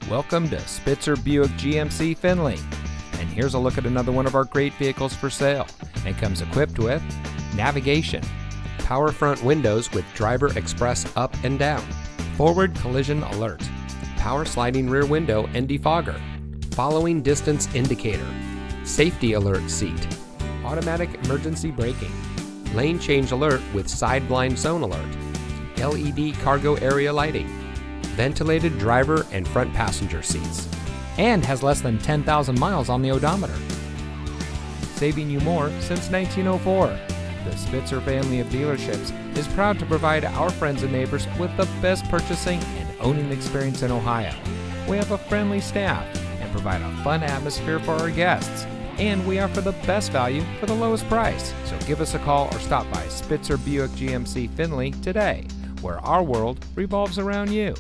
Welcome to Spitzer Buick GMC Findlay. And here's a look at another one of our great vehicles for sale. And comes equipped with navigation, power front windows with driver express up and down, forward collision alert, power sliding rear window and defogger, following distance indicator, safety alert seat, automatic emergency braking, lane change alert with side blind zone alert, LED cargo area lighting, ventilated driver and front passenger seats, and has less than 10,000 miles on the odometer. Saving you more since 1904. The Spitzer family of dealerships is proud to provide our friends and neighbors with the best purchasing and owning experience in Ohio. We have a friendly staff and provide a fun atmosphere for our guests. And we offer the best value for the lowest price. So give us a call or stop by Spitzer Buick GMC Findlay today, where our world revolves around you.